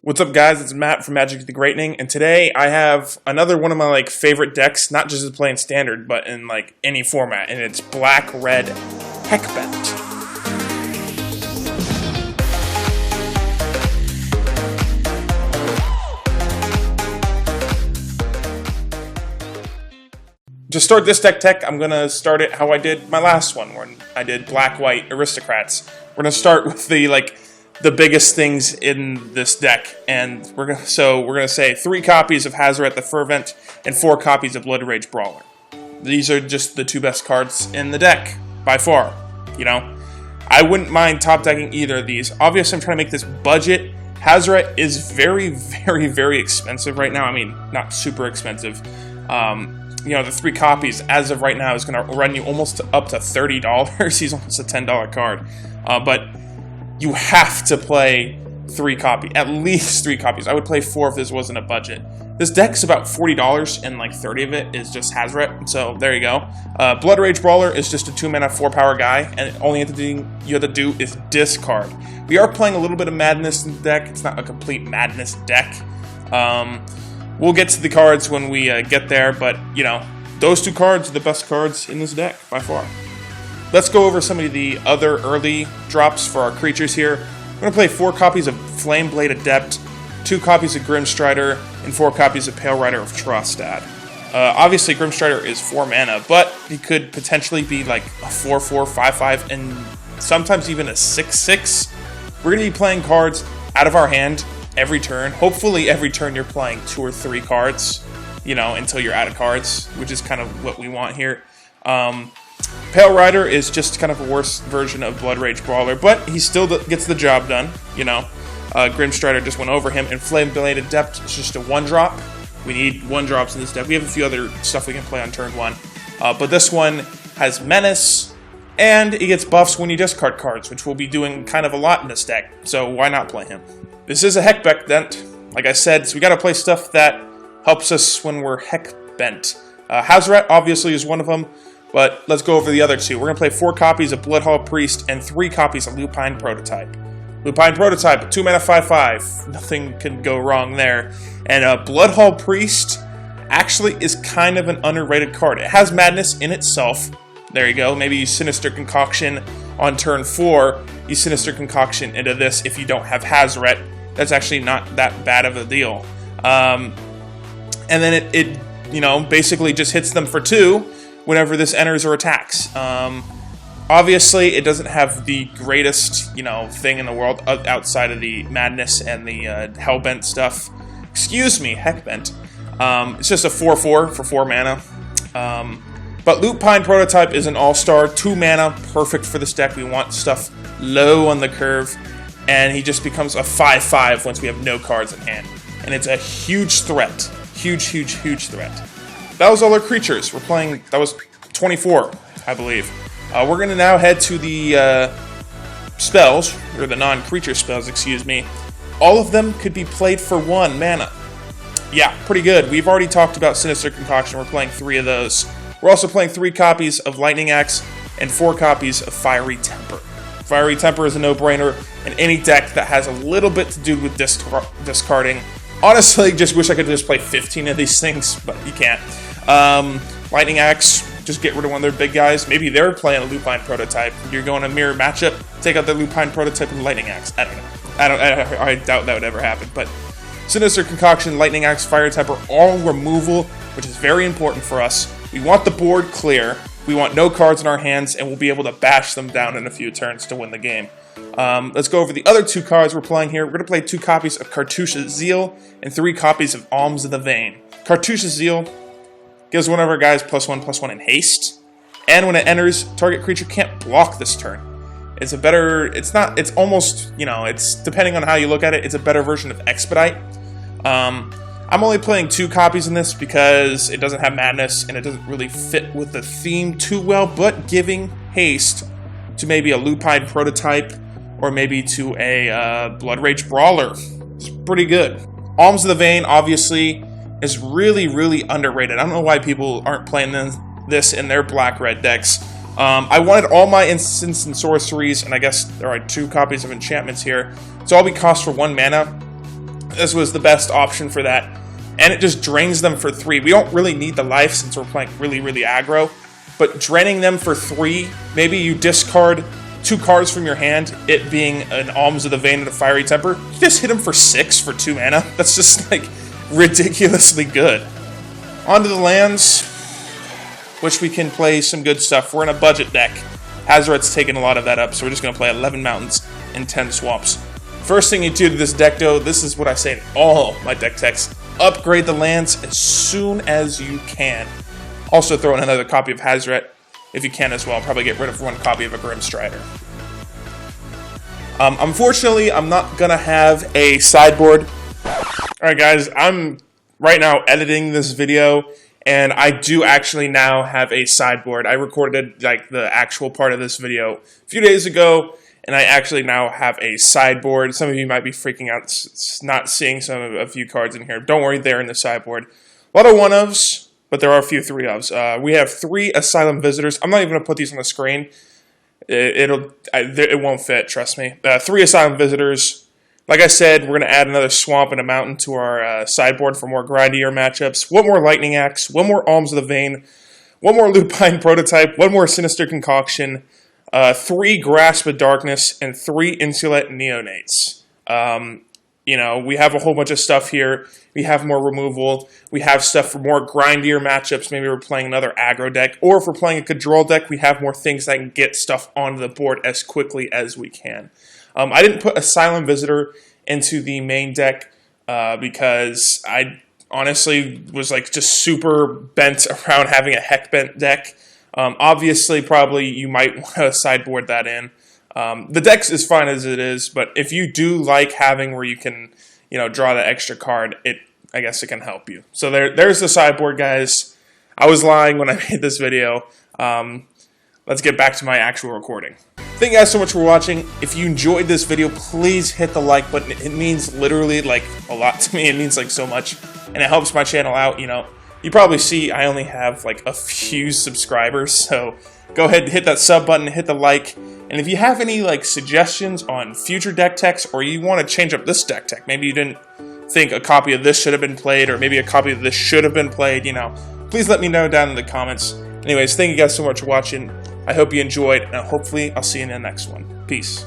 What's up, guys? It's Matt from Magic the Greatening, and today I have another one of my favorite decks, not just as playing standard, but in any format, and it's black-red Heckbent. To start this deck, I'm gonna start it how I did my last one, when I did black-white aristocrats. We're gonna start with the biggest things in this deck, and we're gonna say 3 copies of Hazoret the Fervent and 4 copies of Bloodrage Brawler. These are just the 2 best cards in the deck by far. You know, I wouldn't mind top decking either of these. Obviously, I'm trying to make this budget. Hazoret is very, very, very expensive right now. I mean, not super expensive. You know, the 3 copies as of right now is going to run you almost up to $30. He's almost a $10 card, but you have to play 3 copies, at least 3 copies. I would play 4 if this wasn't a budget. This deck's about $40, and 30 of it is just Hazoret, so there you go. Bloodrage Brawler is just a 2-mana, 4-power guy, and only thing you have to do is discard. We are playing a little bit of Madness in the deck. It's not a complete Madness deck. We'll get to the cards when we get there, but, you know, those 2 cards are the best cards in this deck, by far. Let's go over some of the other early drops for our creatures here. We're going to play 4 copies of Flameblade Adept, 2 copies of Grimstrider, and 4 copies of Palerider of Trostad. Obviously, Grimstrider is 4 mana, but he could potentially be like a 4/4, 5/5, and sometimes even a 6/6. We're going to be playing cards out of our hand every turn. Hopefully, every turn you're playing 2 or 3 cards, you know, until you're out of cards, which is kind of what we want here. Palerider is just kind of a worse version of Bloodrage Brawler, but he still gets the job done, you know. Grimstrider just went over him, and Flameblade Adept is just a 1-drop. We need 1-drops in this deck. We have a few other stuff we can play on turn 1, but this one has Menace, and he gets buffs when you discard cards, which we'll be doing kind of a lot in this deck, so why not play him? This is a Heckbent, like I said, so we gotta play stuff that helps us when we're Heckbent. Hazoret obviously is one of them, but let's go over the other 2. We're going to play 4 copies of Bloodhall Priest and 3 copies of Lupine Prototype. Lupine Prototype, 2 mana, 5/5. Nothing can go wrong there. And Bloodhall Priest actually is kind of an underrated card. It has Madness in itself. There you go. Maybe you Sinister Concoction on turn 4. You Sinister Concoction into this if you don't have Hazoret. That's actually not that bad of a deal. And then it you know, basically just hits them for 2 whenever this enters or attacks. Obviously, it doesn't have the greatest, you know, thing in the world outside of the Madness and the Hellbent stuff. Excuse me, Heckbent. It's just a 4/4 for 4 mana. But Lupine Prototype is an all-star, 2 mana, perfect for this deck. We want stuff low on the curve, and he just becomes a 5/5 once we have no cards in hand. And it's a huge threat. Huge, huge, huge threat. That was all our creatures. We're playing, that was 24, I believe. We're going to now head to the spells, or the non-creature spells, excuse me. All of them could be played for 1 mana. Yeah, pretty good. We've already talked about Sinister Concoction. We're playing 3 of those. We're also playing 3 copies of Lightning Axe and 4 copies of Fiery Temper. Fiery Temper is a no-brainer in any deck that has a little bit to do with discarding. Honestly, just wish I could just play 15 of these things, but you can't. Lightning Axe, just get rid of one of their big guys. Maybe they're playing a Lupine Prototype. You're going a mirror matchup, take out the Lupine Prototype and Lightning Axe. I don't know. I doubt that would ever happen, but Sinister Concoction, Lightning Axe, Fire Temper, all removal, which is very important for us. We want the board clear. We want no cards in our hands, and we'll be able to bash them down in a few turns to win the game. Let's go over the other 2 cards we're playing here. We're going to play 2 copies of Cartouche's Zeal and 3 copies of Alms of the Vein. Cartouche's Zeal gives one of our guys +1/+1 in haste, and when it enters, target creature can't block this turn. It's a better, it's almost, you know, it's, depending on how you look at it, it's a better version of Expedite. I'm only playing 2 copies in this because it doesn't have Madness, and it doesn't really fit with the theme too well, but giving haste to maybe a Lupine Prototype, or maybe to a Bloodrage Brawler. It's pretty good. Alms of the Vein, obviously, is really, really underrated. I don't know why people aren't playing this in their black-red decks. I wanted all my instants and sorceries, and I guess there are 2 copies of enchantments here, to all be cost for 1 mana. this was the best option for that. And it just drains them for 3. We don't really need the life since we're playing really, really aggro. But draining them for 3, maybe you discard 2 cards from your hand, it being an Alms of the Vein and a Fiery Temper. You just hit them for 6 for 2 mana. That's just, like, ridiculously good. On to the lands, which we can play some good stuff. We're in a budget deck. Hazoret's taking a lot of that up, so we're just going to play 11 mountains and 10 swamps. First thing you do to this deck, though, this is what I say in all my deck techs. Upgrade the lands as soon as you can. Also throw in another copy of Hazoret if you can as well. Probably get rid of 1 copy of a Grimstrider. Unfortunately, I'm not going to have a sideboard. Alright guys, I'm right now editing this video, and I do actually now have a sideboard. I recorded like the actual part of this video a few days ago, and I actually now have a sideboard. Some of you might be freaking out not seeing a few cards in here. Don't worry, they're in the sideboard. A lot of 1-ofs. But there are a few 3-ofs. We have 3 Asylum Visitors. I'm not even going to put these on the screen. It won't fit, trust me. 3 Asylum Visitors. Like I said, we're going to add another Swamp and a Mountain to our sideboard for more grindier matchups. 1 more Lightning Axe. 1 more Alms of the Vein. 1 more Lupine Prototype. 1 more Sinister Concoction. 3 Grasp of Darkness. And 3 Insulate Neonates. You know, we have a whole bunch of stuff here. We have more removal. We have stuff for more grindier matchups. Maybe we're playing another aggro deck. Or if we're playing a control deck, we have more things that can get stuff onto the board as quickly as we can. I didn't put Asylum Visitor into the main deck because I honestly was like just super bent around having a Heckbent deck. Obviously, probably you might want to sideboard that in. The deck is fine as it is, but if you do like having where you can, you know, draw the extra card, I guess it can help you. So there's the sideboard, guys. I was lying when I made this video. Let's get back to my actual recording. Thank you guys so much for watching. If you enjoyed this video, please hit the like button. It means literally like a lot to me. It means like so much, and it helps my channel out. You know, you probably see I only have like a few subscribers, so go ahead and hit that sub button, hit the like. And if you have any like suggestions on future deck techs, or you want to change up this deck tech, maybe you didn't think a copy of this should have been played, or maybe a copy of this should have been played, you know, please let me know down in the comments. Anyways, thank you guys so much for watching. I hope you enjoyed, and hopefully I'll see you in the next one. Peace.